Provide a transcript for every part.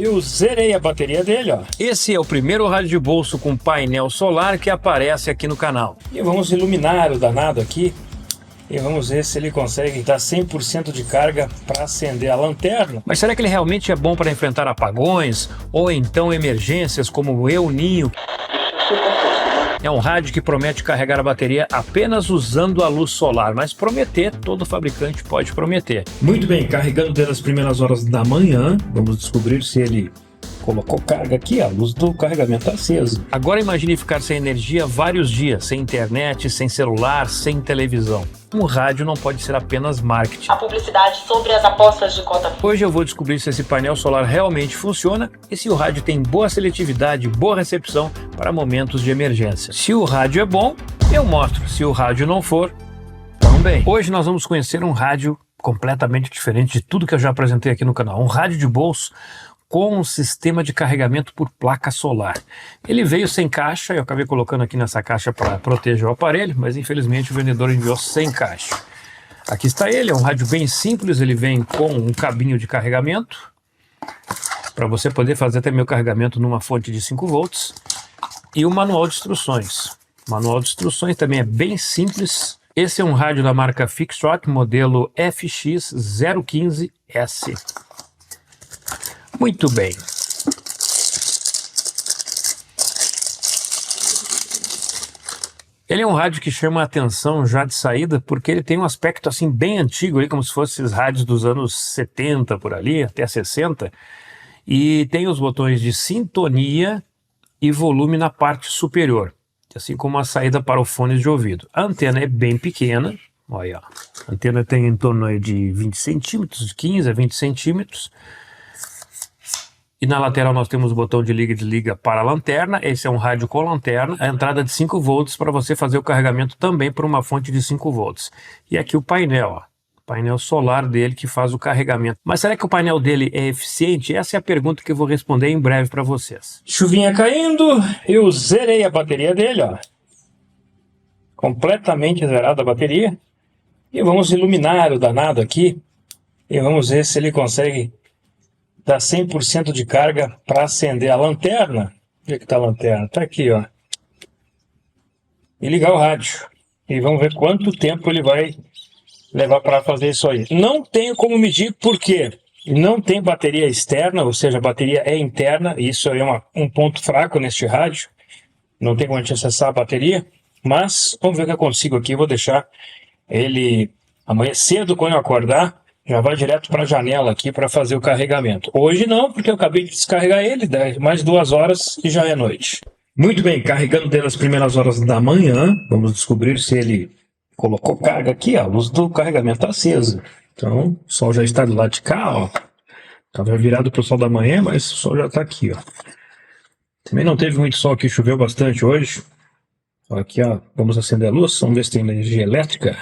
Eu zerei a bateria dele, ó. Esse é o primeiro rádio de bolso com painel solar que aparece aqui no canal. E vamos iluminar o danado aqui. E vamos ver se ele consegue dar 100% de carga para acender a lanterna. Mas será que ele realmente é bom para enfrentar apagões ou então emergências como o El Ninho? É um rádio que promete carregar a bateria apenas usando a luz solar, mas prometer, todo fabricante pode prometer. Muito bem, carregando desde as primeiras horas da manhã, vamos descobrir se ele colocou carga aqui, a luz do carregamento acesa. Agora imagine ficar sem energia vários dias, sem internet, sem celular, sem televisão. Um rádio não pode ser apenas marketing. A publicidade sobre as apostas de conta. Hoje eu vou descobrir se esse painel solar realmente funciona e se o rádio tem boa seletividade, boa recepção para momentos de emergência. Se o rádio é bom, eu mostro. Se o rádio não for, também. Hoje nós vamos conhecer um rádio completamente diferente de tudo que eu já apresentei aqui no canal. Um rádio de bolso com um sistema de carregamento por placa solar. Ele veio sem caixa, eu acabei colocando aqui nessa caixa para proteger o aparelho, mas infelizmente o vendedor enviou sem caixa. Aqui está ele, é um rádio bem simples, ele vem com um cabinho de carregamento, para você poder fazer até meu carregamento numa fonte de 5 volts, e o manual de instruções. O manual de instruções também é bem simples. Esse é um rádio da marca Fixtrot, modelo FX015S. Muito bem. Ele é um rádio que chama a atenção já de saída, porque ele tem um aspecto assim bem antigo, aí, como se fossem esses rádios dos anos 70 por ali, até 60, e tem os botões de sintonia e volume na parte superior, assim como a saída para o fone de ouvido. A antena é bem pequena, olha, a antena tem em torno aí de 20 centímetros, de 15 a 20 centímetros, e na lateral nós temos o botão de liga e desliga para a lanterna. Esse é um rádio com lanterna. A entrada de 5 volts para você fazer o carregamento também por uma fonte de 5 volts. E aqui o painel, ó. O painel solar dele que faz o carregamento. Mas será que o painel dele é eficiente? Essa é a pergunta que eu vou responder em breve para vocês. Chuvinha caindo, eu zerei a bateria dele, ó. Completamente zerada a bateria. E vamos iluminar o danado aqui. E vamos ver se ele consegue dá 100% de carga para acender a lanterna. Onde é que está a lanterna? Está aqui, ó. E ligar o rádio. E vamos ver quanto tempo ele vai levar para fazer isso aí. Não tenho como medir porque não tem bateria externa, ou seja, a bateria é interna. E isso é um ponto fraco neste rádio. Não tem como a gente acessar a bateria. Mas vamos ver o que eu consigo aqui. Vou deixar ele amanhã cedo, quando eu acordar, já vai direto para a janela aqui para fazer o carregamento. Hoje não, porque eu acabei de descarregar ele, mais 2 horas e já é noite. Muito bem, carregando desde as primeiras horas da manhã, vamos descobrir se ele colocou carga aqui, a luz do carregamento acesa. Então, o sol já está do lado de cá, ó. Estava virado para o sol da manhã, mas o sol já está aqui, ó. Também não teve muito sol aqui, choveu bastante hoje. Aqui, ó, vamos acender a luz, vamos ver se tem energia elétrica.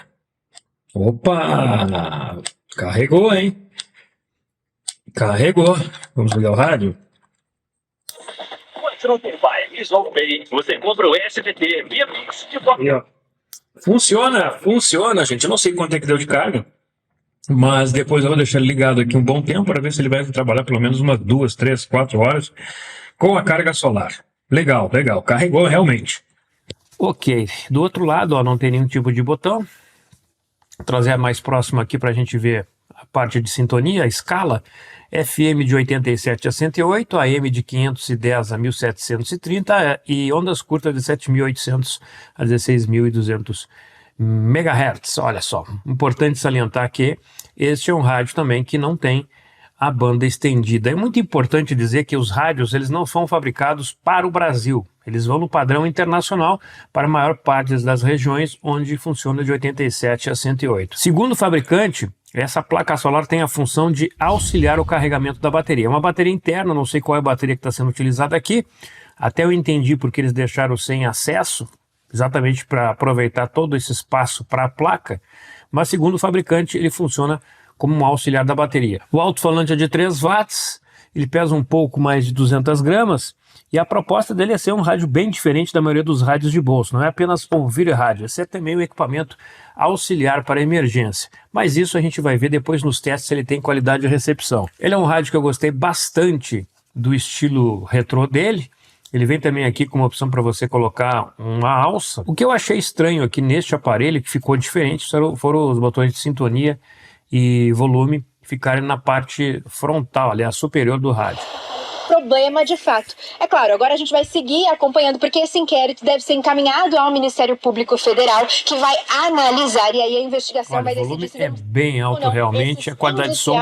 Opa! Carregou, hein? Carregou. Vamos ligar o rádio? Você encontra o SBT via Pix de forma. Aí, ó. Funciona, gente. Eu não sei quanto é que deu de carga, mas depois eu vou deixar ele ligado aqui um bom tempo para ver se ele vai trabalhar pelo menos umas 2, 3, 4 horas com a carga solar. Legal. Carregou realmente. Ok. Do outro lado, ó, não tem nenhum tipo de botão. Vou trazer mais próximo aqui para a gente ver a parte de sintonia, a escala. FM de 87 a 108, AM de 510 a 1730 e ondas curtas de 7.800 a 16.200 MHz. Olha só, importante salientar que este é um rádio também que não tem a banda estendida. É muito importante dizer que os rádios eles não são fabricados para o Brasil. Eles vão no padrão internacional para a maior parte das regiões onde funciona de 87 a 108. Segundo o fabricante, essa placa solar tem a função de auxiliar o carregamento da bateria. É uma bateria interna, não sei qual é a bateria que está sendo utilizada aqui. Até eu entendi porque eles deixaram sem acesso, exatamente para aproveitar todo esse espaço para a placa. Mas segundo o fabricante, ele funciona como um auxiliar da bateria. O alto-falante é de 3 watts, ele pesa um pouco mais de 200 gramas, e a proposta dele é ser um rádio bem diferente da maioria dos rádios de bolso. Não é apenas ouvir rádio, esse é também um equipamento auxiliar para emergência. Mas isso a gente vai ver depois nos testes se ele tem qualidade de recepção. Ele é um rádio que eu gostei bastante do estilo retrô dele. Ele vem também aqui com uma opção para você colocar uma alça. O que eu achei estranho aqui neste aparelho, que ficou diferente, foram os botões de sintonia e volume ficarem na parte frontal, aliás, superior do rádio. Problema de fato. É claro, agora a gente vai seguir acompanhando, porque esse inquérito deve ser encaminhado ao Ministério Público Federal, que vai analisar, e aí a investigação vai decidir. O volume é bem alto realmente, a qualidade de som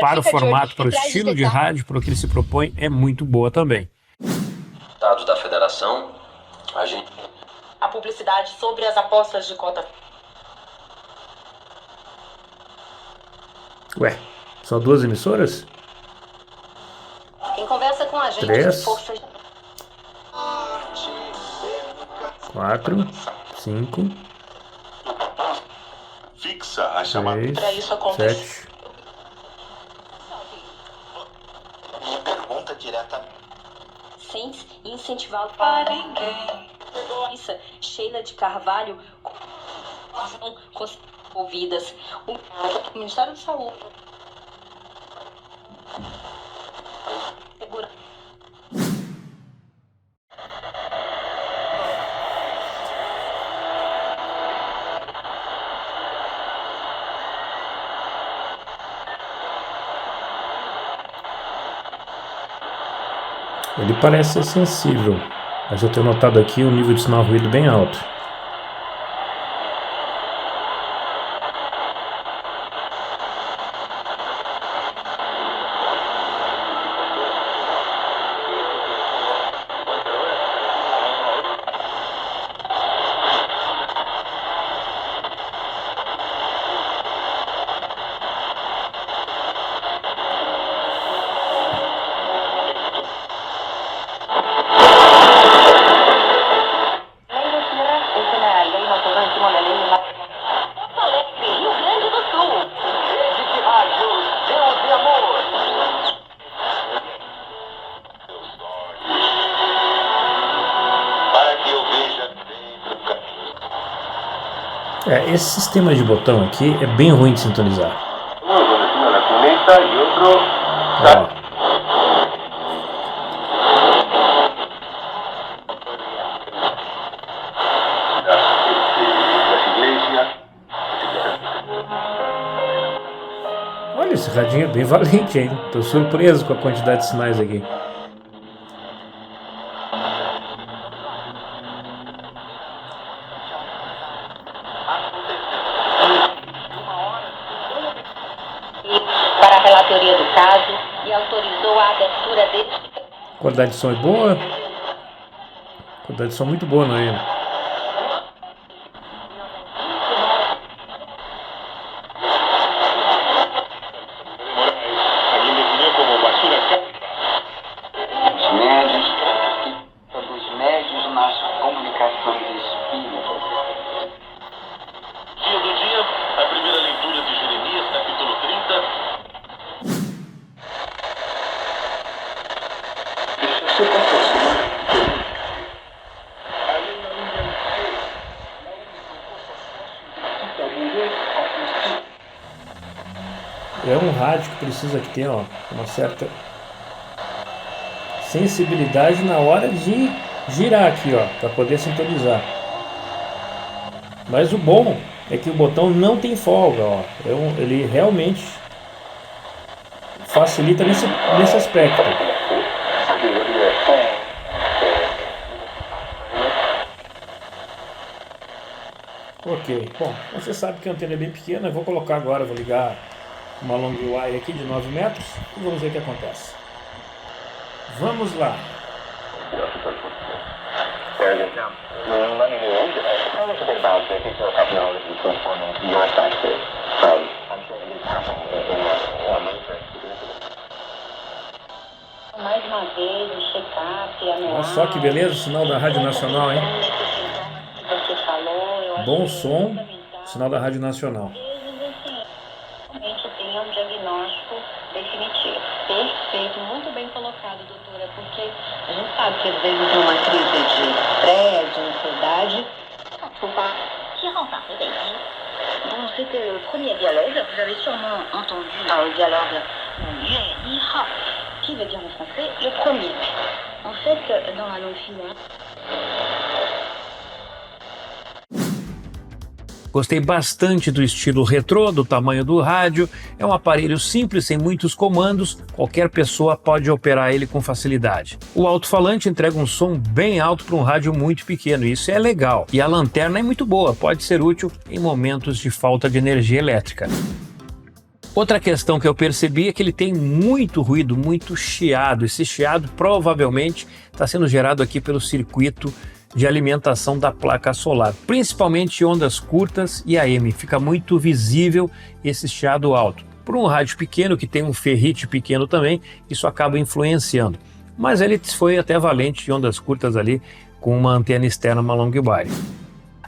para o formato, para o estilo de rádio, para o que ele se propõe, é muito boa também. Dados da federação, A publicidade sobre as apostas de cota. Ué, só 2 emissoras? Quem conversa com a gente 3, força... 4, 5, Fixa a chamada. 6, Para isso acontecer. 7. Pergunta direta. Sem incentivar para ninguém. Sheila de Carvalho com ouvidas. O Ministério da Saúde. Segura. Ele parece ser sensível, mas eu tenho notado aqui o nível de sinal ruído bem alto. Esse sistema de botão aqui é bem ruim de sintonizar. Ó. Olha, esse radinho é bem valente, hein? Tô surpreso com a quantidade de sinais aqui. Para a relatoria do caso e autorizou a abertura dele. Qualidade de som é boa? Qualidade de som muito boa, não é? Dos médios nas comunicações espíritas. Dia do dia, a primeira leitura de Jeremias, capítulo 30. É um rádio que precisa ter, ó, uma certa sensibilidade na hora de girar aqui, ó, para poder sintonizar. Mas o bom é que o botão não tem folga, ó. Ele realmente facilita nesse aspecto. Ok, bom, você sabe que a antena é bem pequena, eu vou colocar agora, vou ligar uma long wire aqui de 9 metros e vamos ver o que acontece. Vamos lá. Mais uma vez, o check-up, Olha só que beleza o sinal da Rádio Nacional, hein? Você falou, eu acho Bom que som, fundamental. sinal da Rádio Nacional. Realmente tenha um diagnóstico definitivo. Perfeito, muito bem colocado, doutora, porque a gente sabe que às vezes numa crise de estresse, de ansiedade, Bon, c'était le premier dialogue. Vous avez sûrement entendu le dialogue 5月1号 Qui veut dire en français le premier. En fait, dans la langue finnoise. Gostei bastante do estilo retrô, do tamanho do rádio. É um aparelho simples, sem muitos comandos, qualquer pessoa pode operar ele com facilidade. O alto-falante entrega um som bem alto para um rádio muito pequeno, isso é legal. E a lanterna é muito boa, pode ser útil em momentos de falta de energia elétrica. Outra questão que eu percebi é que ele tem muito ruído, muito chiado. Esse chiado provavelmente está sendo gerado aqui pelo circuito de alimentação da placa solar, principalmente ondas curtas e AM. Fica muito visível esse chiado alto. Por um rádio pequeno, que tem um ferrite pequeno também, isso acaba influenciando. Mas ele foi até valente de ondas curtas ali, com uma antena externa, uma longwire.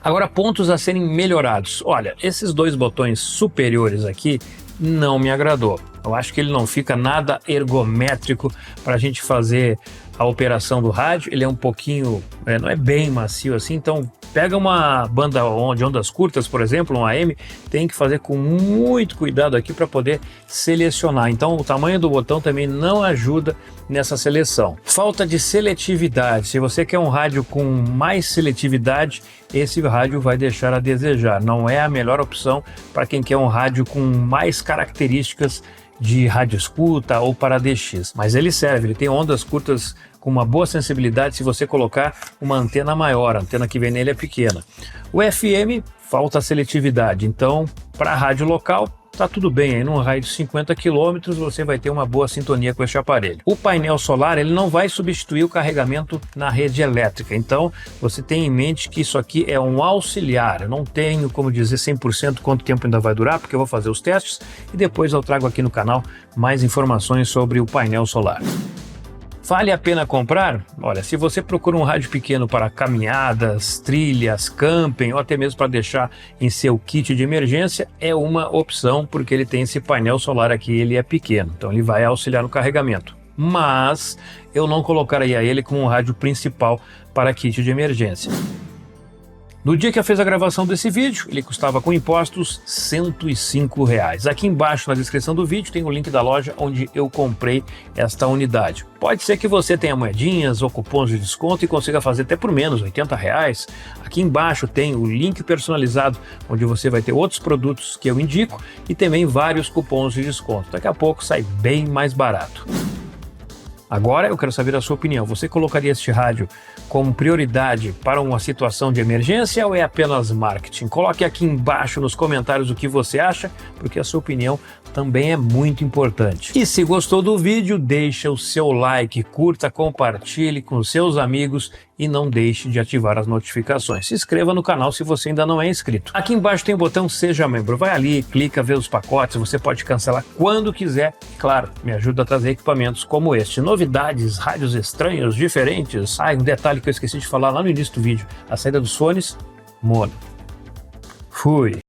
Agora, pontos a serem melhorados. Olha, esses dois botões superiores aqui não me agradou. Eu acho que ele não fica nada ergométrico para a gente fazer a operação do rádio. Ele é um pouquinho, não é bem macio assim, então pega uma banda de ondas curtas, por exemplo, um AM, tem que fazer com muito cuidado aqui para poder selecionar. Então o tamanho do botão também não ajuda nessa seleção. Falta de seletividade. Se você quer um rádio com mais seletividade, esse rádio vai deixar a desejar. Não é a melhor opção para quem quer um rádio com mais características de rádio escuta ou para DX, mas ele serve, ele tem ondas curtas com uma boa sensibilidade se você colocar uma antena maior, a antena que vem nele é pequena. O FM, falta seletividade, então para rádio local tá tudo bem, aí num raio de 50 km você vai ter uma boa sintonia com este aparelho. O painel solar, ele não vai substituir o carregamento na rede elétrica, então você tem em mente que isso aqui é um auxiliar. Eu não tenho como dizer 100% quanto tempo ainda vai durar, porque eu vou fazer os testes e depois eu trago aqui no canal mais informações sobre o painel solar. Vale a pena comprar? Olha, se você procura um rádio pequeno para caminhadas, trilhas, camping ou até mesmo para deixar em seu kit de emergência, é uma opção porque ele tem esse painel solar aqui, ele é pequeno, então ele vai auxiliar no carregamento. Mas eu não colocaria ele como um rádio principal para kit de emergência. No dia que eu fiz a gravação desse vídeo, ele custava com impostos R$ 105. Aqui embaixo na descrição do vídeo tem o link da loja onde eu comprei esta unidade. Pode ser que você tenha moedinhas ou cupons de desconto e consiga fazer até por menos, R$ 80. Aqui embaixo tem o link personalizado, onde você vai ter outros produtos que eu indico e também vários cupons de desconto. Daqui a pouco sai bem mais barato. Agora eu quero saber a sua opinião. Você colocaria este rádio como prioridade para uma situação de emergência ou é apenas marketing? Coloque aqui embaixo nos comentários o que você acha, porque a sua opinião também é muito importante. E se gostou do vídeo, deixa o seu like, curta, compartilhe com seus amigos e não deixe de ativar as notificações. Se inscreva no canal se você ainda não é inscrito. Aqui embaixo tem o botão Seja Membro. Vai ali, clica, vê os pacotes, você pode cancelar quando quiser. Claro, me ajuda a trazer equipamentos como este. Novidades, rádios estranhos, diferentes. Um detalhe que eu esqueci de falar lá no início do vídeo. A saída dos fones, mono. Fui.